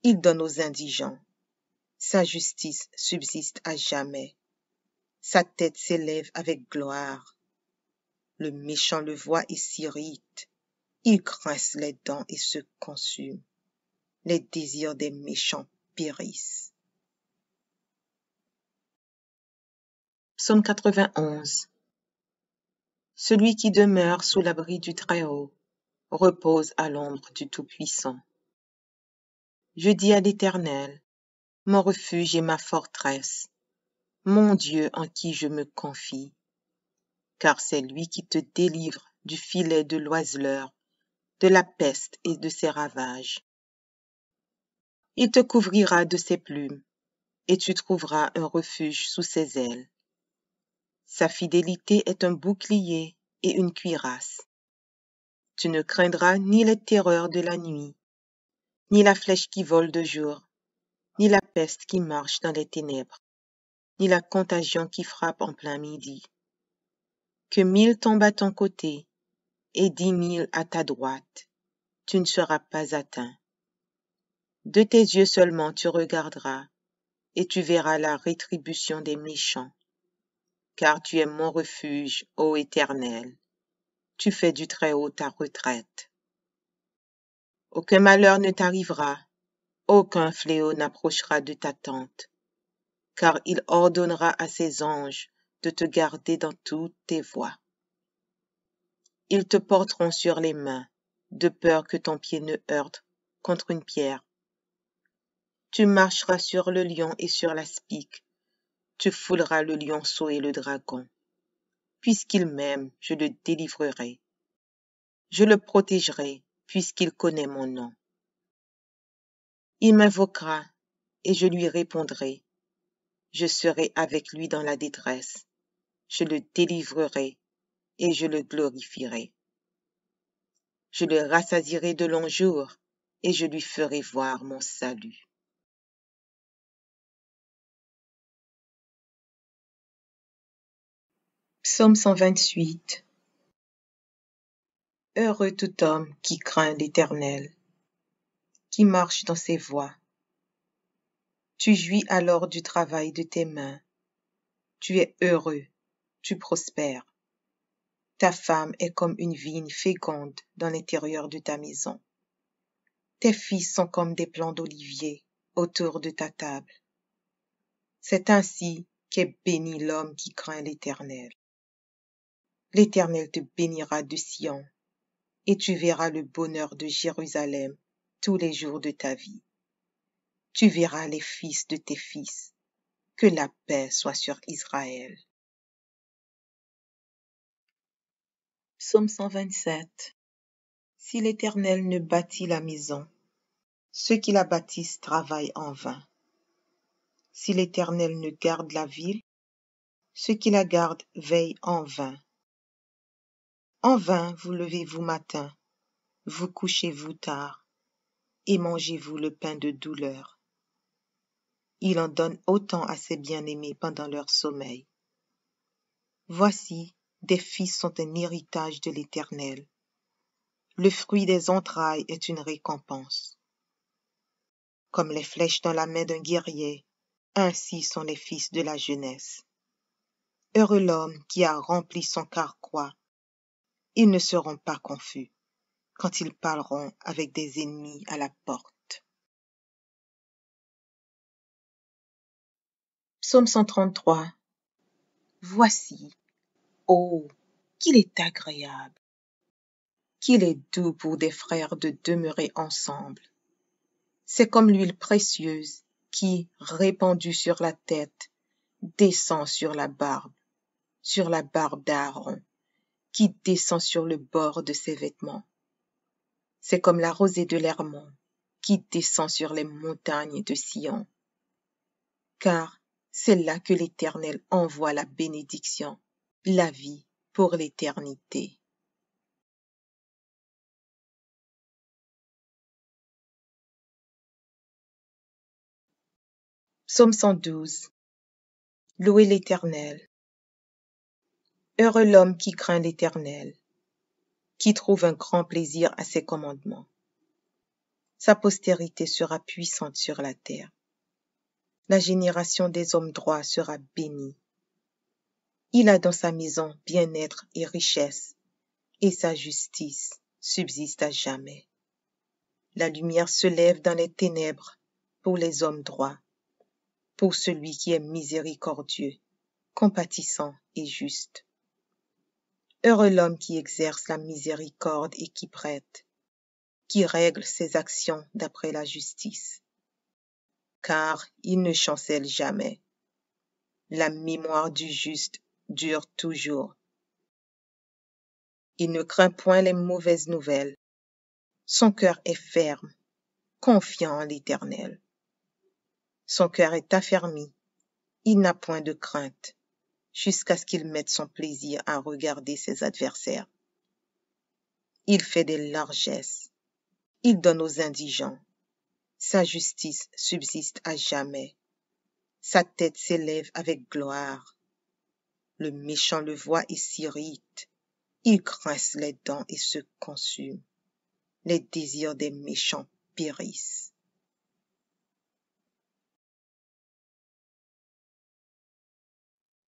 Il donne aux indigents. Sa justice subsiste à jamais. Sa tête s'élève avec gloire. Le méchant le voit et s'irrite. Il grince les dents et se consume. Les désirs des méchants périssent. Psaume 91. Celui qui demeure sous l'abri du Très-Haut repose à l'ombre du Tout-Puissant. Je dis à l'Éternel, mon refuge et ma forteresse, mon Dieu en qui je me confie, car c'est lui qui te délivre du filet de l'oiseleur, de la peste et de ses ravages. Il te couvrira de ses plumes, et tu trouveras un refuge sous ses ailes. Sa fidélité est un bouclier et une cuirasse. Tu ne craindras ni les terreurs de la nuit, ni la flèche qui vole de jour, ni la peste qui marche dans les ténèbres, ni la contagion qui frappe en plein midi. Que 1000 tombent à ton côté et 10 000 à ta droite, tu ne seras pas atteint. De tes yeux seulement tu regarderas, et tu verras la rétribution des méchants. Car tu es mon refuge, ô Éternel. Tu fais du Très-Haut ta retraite. Aucun malheur ne t'arrivera, aucun fléau n'approchera de ta tente, car il ordonnera à ses anges de te garder dans toutes tes voies. Ils te porteront sur les mains, de peur que ton pied ne heurte contre une pierre. Tu marcheras sur le lion et sur l'aspic, tu fouleras le lionceau et le dragon. Puisqu'il m'aime, je le délivrerai. Je le protégerai, puisqu'il connaît mon nom. Il m'invoquera, et je lui répondrai. Je serai avec lui dans la détresse. Je le délivrerai, et je le glorifierai. Je le rassasierai de longs jours, et je lui ferai voir mon salut. Psaume 128. Heureux tout homme qui craint l'Éternel, qui marche dans ses voies. Tu jouis alors du travail de tes mains. Tu es heureux, tu prospères. Ta femme est comme une vigne féconde dans l'intérieur de ta maison. Tes fils sont comme des plants d'olivier autour de ta table. C'est ainsi qu'est béni l'homme qui craint l'Éternel. L'Éternel te bénira de Sion, et tu verras le bonheur de Jérusalem tous les jours de ta vie. Tu verras les fils de tes fils. Que la paix soit sur Israël. Psaume 127. Si l'Éternel ne bâtit la maison, ceux qui la bâtissent travaillent en vain. Si l'Éternel ne garde la ville, Ceux qui la gardent veillent en vain. En vain vous levez-vous matin, vous couchez-vous tard, et mangez-vous le pain de douleur. Il en donne autant à ses bien-aimés pendant leur sommeil. Voici, des fils sont un héritage de l'Éternel. Le fruit des entrailles est une récompense. Comme les flèches dans la main d'un guerrier, ainsi sont les fils de la jeunesse. Heureux l'homme qui a rempli son carquois. Ils ne seront pas confus quand ils parleront avec des ennemis à la porte. Psaume 133. Voici, oh, qu'il est agréable, qu'il est doux pour des frères de demeurer ensemble. C'est comme l'huile précieuse qui, répandue sur la tête, descend sur la barbe d'Aaron, qui descend sur le bord de ses vêtements. C'est comme la rosée de l'Hermon, qui descend sur les montagnes de Sion. Car c'est là que l'Éternel envoie la bénédiction, la vie pour l'éternité. Psaume 112. Louez l'Éternel. Heureux l'homme qui craint l'Éternel, qui trouve un grand plaisir à ses commandements. Sa postérité sera puissante sur la terre. La génération des hommes droits sera bénie. Il a dans sa maison bien-être et richesse, et sa justice subsiste à jamais. La lumière se lève dans les ténèbres pour les hommes droits, pour celui qui est miséricordieux, compatissant et juste. Heureux l'homme qui exerce la miséricorde et qui prête, qui règle ses actions d'après la justice. Car il ne chancelle jamais. La mémoire du juste dure toujours. Il ne craint point les mauvaises nouvelles. Son cœur est ferme, confiant en l'Éternel. Son cœur est affermi, il n'a point de crainte, jusqu'à ce qu'il mette son plaisir à regarder ses adversaires. Il fait des largesses, il donne aux indigents. Sa justice subsiste à jamais. Sa tête s'élève avec gloire. Le méchant le voit et s'irrite. Il grince les dents et se consume. Les désirs des méchants périssent.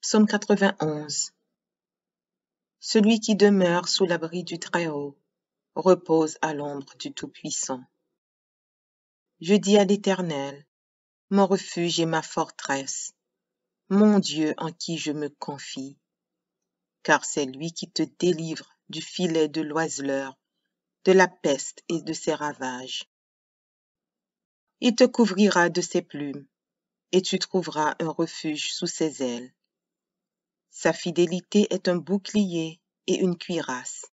Psaume 91. Celui qui demeure sous l'abri du Très-Haut repose à l'ombre du Tout-Puissant. Je dis à l'Éternel, mon refuge et ma forteresse, mon Dieu en qui je me confie, car c'est lui qui te délivre du filet de l'oiseleur, de la peste et de ses ravages. Il te couvrira de ses plumes, et tu trouveras un refuge sous ses ailes. Sa fidélité est un bouclier et une cuirasse.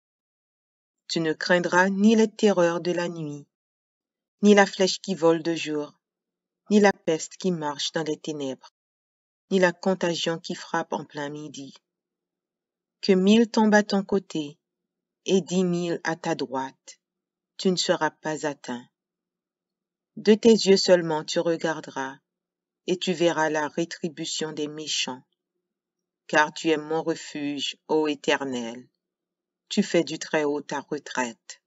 Tu ne craindras ni les terreurs de la nuit, ni la flèche qui vole de jour, ni la peste qui marche dans les ténèbres, ni la contagion qui frappe en plein midi. Que 1000 tombent à ton côté et 10 000 à ta droite, tu ne seras pas atteint. De tes yeux seulement tu regarderas, et tu verras la rétribution des méchants. Car tu es mon refuge, ô Éternel. Tu fais du Très-Haut ta retraite.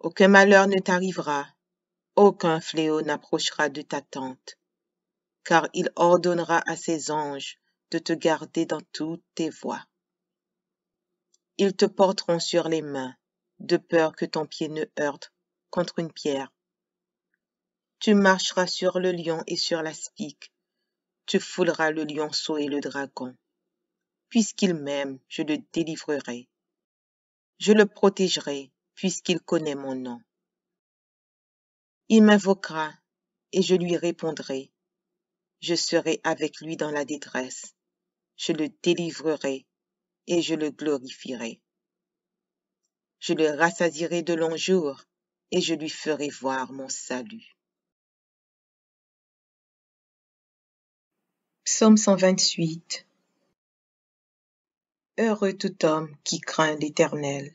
Aucun malheur ne t'arrivera, aucun fléau n'approchera de ta tente, car il ordonnera à ses anges de te garder dans toutes tes voies. Ils te porteront sur les mains, de peur que ton pied ne heurte contre une pierre. Tu marcheras sur le lion et sur l'aspic, tu fouleras le lionceau et le dragon. Puisqu'il m'aime, je le délivrerai. Je le protégerai, puisqu'il connaît mon nom. Il m'invoquera, et je lui répondrai. Je serai avec lui dans la détresse. Je le délivrerai, et je le glorifierai. Je le rassasierai de longs jours, et je lui ferai voir mon salut. Psaume 128. Heureux tout homme qui craint l'Éternel,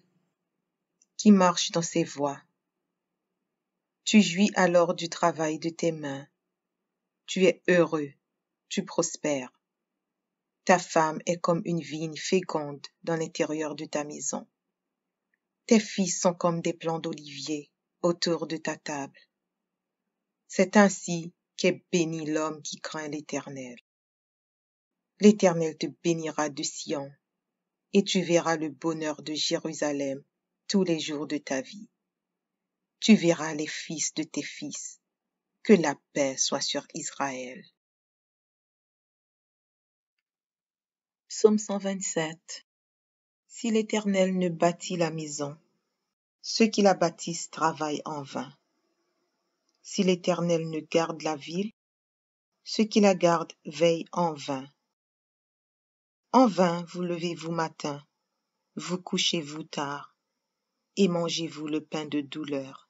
qui marche dans ses voies. Tu jouis alors du travail de tes mains. Tu es heureux, tu prospères. Ta femme est comme une vigne féconde dans l'intérieur de ta maison. Tes fils sont comme des plants d'olivier autour de ta table. C'est ainsi qu'est béni l'homme qui craint l'Éternel. L'Éternel te bénira de Sion, et tu verras le bonheur de Jérusalem tous les jours de ta vie. Tu verras les fils de tes fils. Que la paix soit sur Israël. Psaume 127. Si l'Éternel ne bâtit la maison, ceux qui la bâtissent travaillent en vain. Si l'Éternel ne garde la ville, ceux qui la gardent veillent en vain. En vain vous levez-vous matin, vous couchez-vous tard, et mangez-vous le pain de douleur.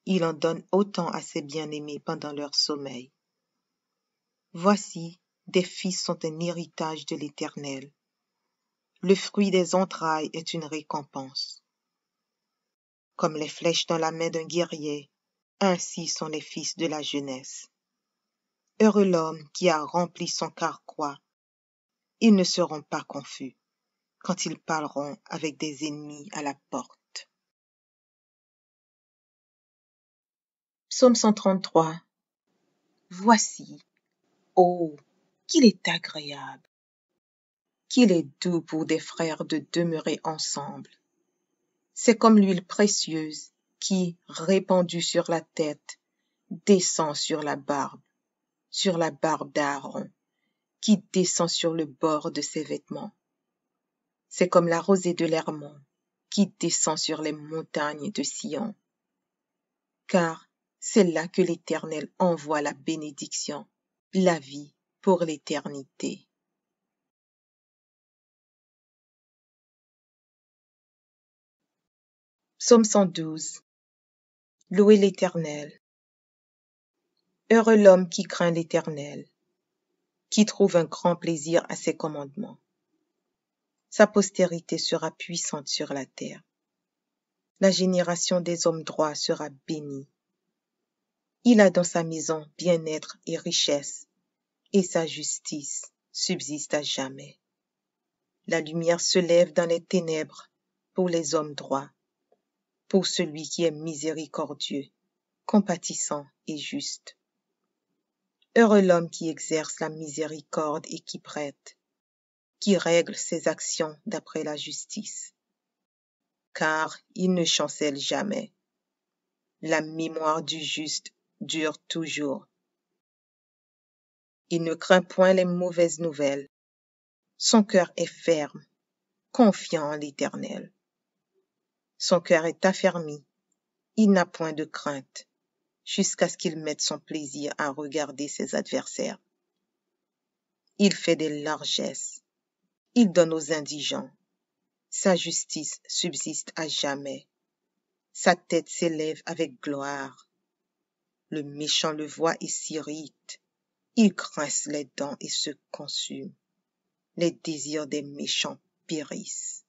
Il en donne autant à ses bien-aimés pendant leur sommeil. Voici, des fils sont un héritage de l'Éternel. Le fruit des entrailles est une récompense. Comme les flèches dans la main d'un guerrier, ainsi sont les fils de la jeunesse. Heureux l'homme qui a rempli son carquois. Ils ne seront pas confus quand ils parleront avec des ennemis à la porte. Psaume 133. Voici, oh, qu'il est agréable, qu'il est doux pour des frères de demeurer ensemble. C'est comme l'huile précieuse qui, répandue sur la tête, descend sur la barbe d'Aaron, qui descend sur le bord de ses vêtements. C'est comme la rosée de l'Hermon, qui descend sur les montagnes de Sion. Car c'est là que l'Éternel envoie la bénédiction, la vie pour l'éternité. Psaume 112. Louez l'Éternel. Heureux l'homme qui craint l'Éternel, qui trouve un grand plaisir à ses commandements. Sa postérité sera puissante sur la terre. La génération des hommes droits sera bénie. Il a dans sa maison bien-être et richesse, et sa justice subsiste à jamais. La lumière se lève dans les ténèbres pour les hommes droits, pour celui qui est miséricordieux, compatissant et juste. Heureux l'homme qui exerce la miséricorde et qui prête, qui règle ses actions d'après la justice. Car il ne chancelle jamais. La mémoire du juste dure toujours. Il ne craint point les mauvaises nouvelles. Son cœur est ferme, confiant en l'Éternel. Son cœur est affermi, il n'a point de crainte, jusqu'à ce qu'il mette son plaisir à regarder ses adversaires. Il fait des largesses, il donne aux indigents. Sa justice subsiste à jamais. Sa tête s'élève avec gloire. Le méchant le voit et s'irrite. Il grince les dents et se consume. Les désirs des méchants périssent.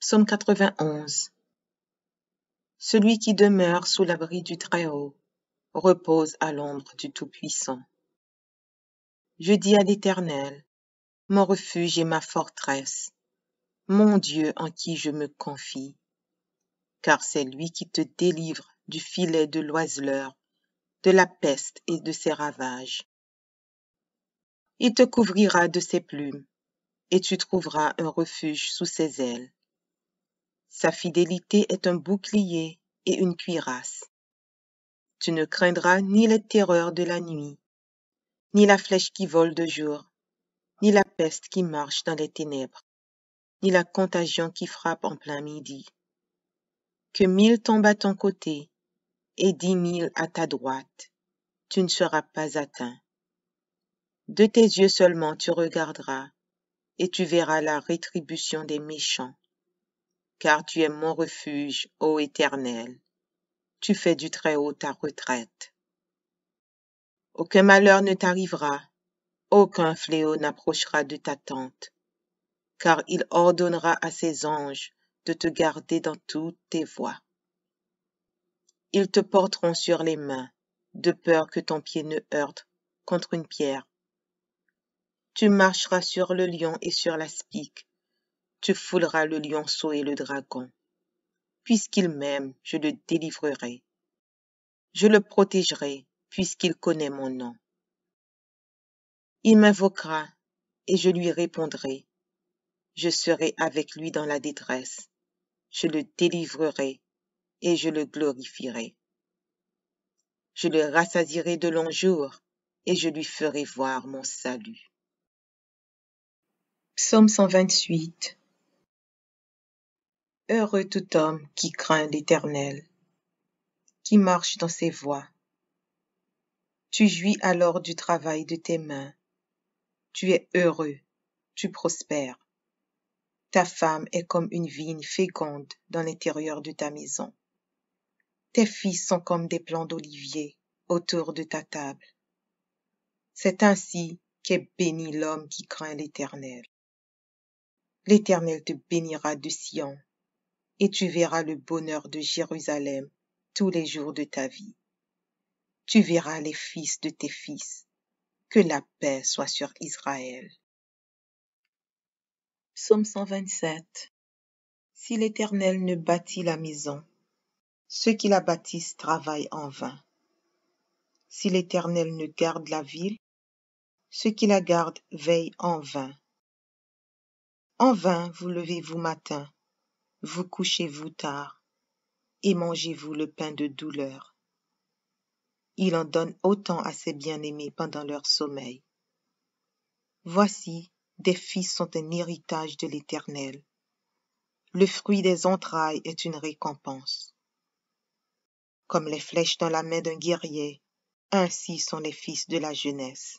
Psaume 91. Celui qui demeure sous l'abri du Très-Haut repose à l'ombre du Tout-Puissant. Je dis à l'Éternel, mon refuge et ma forteresse, mon Dieu en qui je me confie, car c'est lui qui te délivre du filet de l'oiseleur, de la peste et de ses ravages. Il te couvrira de ses plumes, et tu trouveras un refuge sous ses ailes. Sa fidélité est un bouclier et une cuirasse. Tu ne craindras ni les terreurs de la nuit, ni la flèche qui vole de jour, ni la peste qui marche dans les ténèbres, ni la contagion qui frappe en plein midi. Que 1000 tombent à ton côté et 10 000 à ta droite, tu ne seras pas atteint. De tes yeux seulement tu regarderas, et tu verras la rétribution des méchants. Car tu es mon refuge, ô Éternel. Tu fais du Très-Haut ta retraite. Aucun malheur ne t'arrivera, aucun fléau n'approchera de ta tente, car il ordonnera à ses anges de te garder dans toutes tes voies. Ils te porteront sur les mains, de peur que ton pied ne heurte contre une pierre. Tu marcheras sur le lion et sur l'aspic, tu fouleras le lionceau et le dragon. Puisqu'il m'aime, je le délivrerai. Je le protégerai, puisqu'il connaît mon nom. Il m'invoquera, et je lui répondrai. Je serai avec lui dans la détresse. Je le délivrerai, et je le glorifierai. Je le rassasierai de longs jours, et je lui ferai voir mon salut. Psaume 128. Heureux tout homme qui craint l'Éternel, qui marche dans ses voies. Tu jouis alors du travail de tes mains. Tu es heureux, tu prospères. Ta femme est comme une vigne féconde dans l'intérieur de ta maison. Tes fils sont comme des plants d'olivier autour de ta table. C'est ainsi qu'est béni l'homme qui craint l'Éternel. L'Éternel te bénira de Sion, et tu verras le bonheur de Jérusalem tous les jours de ta vie. Tu verras les fils de tes fils. Que la paix soit sur Israël. Psaume 127. Si l'Éternel ne bâtit la maison, ceux qui la bâtissent travaillent en vain. Si l'Éternel ne garde la ville, ceux qui la gardent veillent en vain. En vain vous levez-vous matin, vous couchez-vous tard, et mangez-vous le pain de douleur. Il en donne autant à ses bien-aimés pendant leur sommeil. Voici, des fils sont un héritage de l'Éternel. Le fruit des entrailles est une récompense. Comme les flèches dans la main d'un guerrier, ainsi sont les fils de la jeunesse.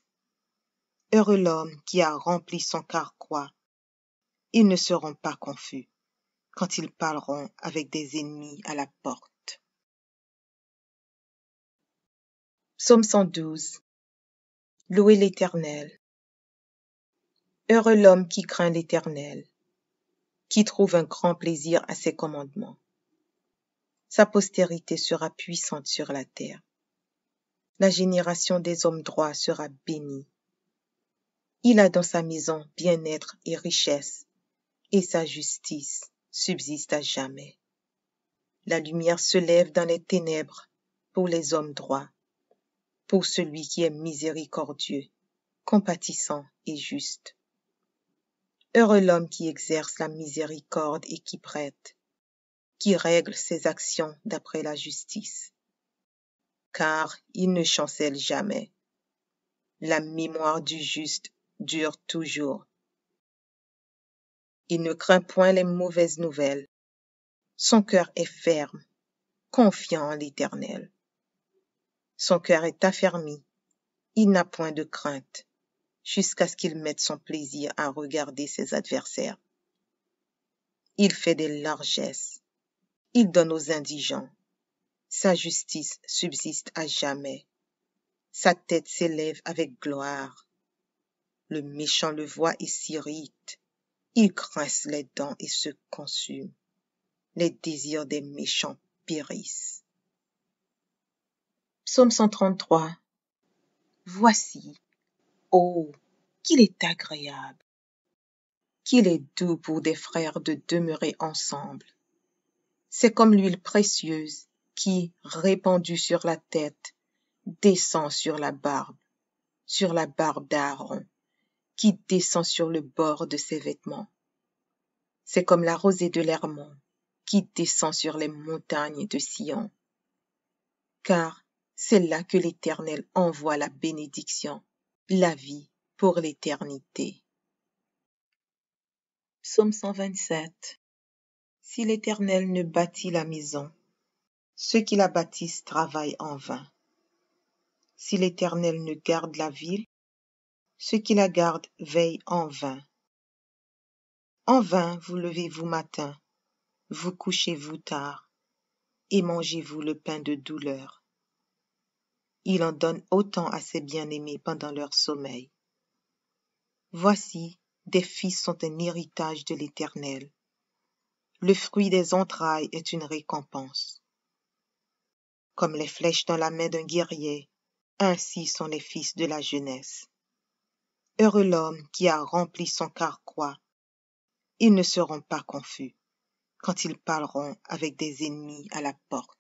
Heureux l'homme qui a rempli son carquois. Ils ne seront pas confus quand ils parleront avec des ennemis à la porte. Psaume 112. Louez l'Éternel. Heureux l'homme qui craint l'Éternel, qui trouve un grand plaisir à ses commandements. Sa postérité sera puissante sur la terre. La génération des hommes droits sera bénie. Il a dans sa maison bien-être et richesse, et sa justice subsiste à jamais. La lumière se lève dans les ténèbres pour les hommes droits, pour celui qui est miséricordieux, compatissant et juste. Heureux l'homme qui exerce la miséricorde et qui prête, qui règle ses actions d'après la justice. Car il ne chancelle jamais. La mémoire du juste dure toujours. Il ne craint point les mauvaises nouvelles. Son cœur est ferme, confiant en l'Éternel. Son cœur est affermi, il n'a point de crainte, jusqu'à ce qu'il mette son plaisir à regarder ses adversaires. Il fait des largesses, il donne aux indigents. Sa justice subsiste à jamais. Sa tête s'élève avec gloire. Le méchant le voit et s'irrite. Il grince les dents et se consume. Les désirs des méchants périssent. Psaume 133. Voici, oh, qu'il est agréable, qu'il est doux pour des frères de demeurer ensemble. C'est comme l'huile précieuse qui, répandue sur la tête, descend sur la barbe d'Aaron, qui descend sur le bord de ses vêtements. C'est comme la rosée de l'Hermon, qui descend sur les montagnes de Sion. Car c'est là que l'Éternel envoie la bénédiction, la vie pour l'éternité. Psaume 127. Si l'Éternel ne bâtit la maison, ceux qui la bâtissent travaillent en vain. Si l'Éternel ne garde la ville, ceux qui la gardent veillent en vain. En vain vous levez-vous matin, vous couchez-vous tard, et mangez-vous le pain de douleur. Il en donne autant à ses bien-aimés pendant leur sommeil. Voici, des fils sont un héritage de l'Éternel. Le fruit des entrailles est une récompense. Comme les flèches dans la main d'un guerrier, ainsi sont les fils de la jeunesse. Heureux l'homme qui a rempli son carquois. Ils ne seront pas confus quand ils parleront avec des ennemis à la porte.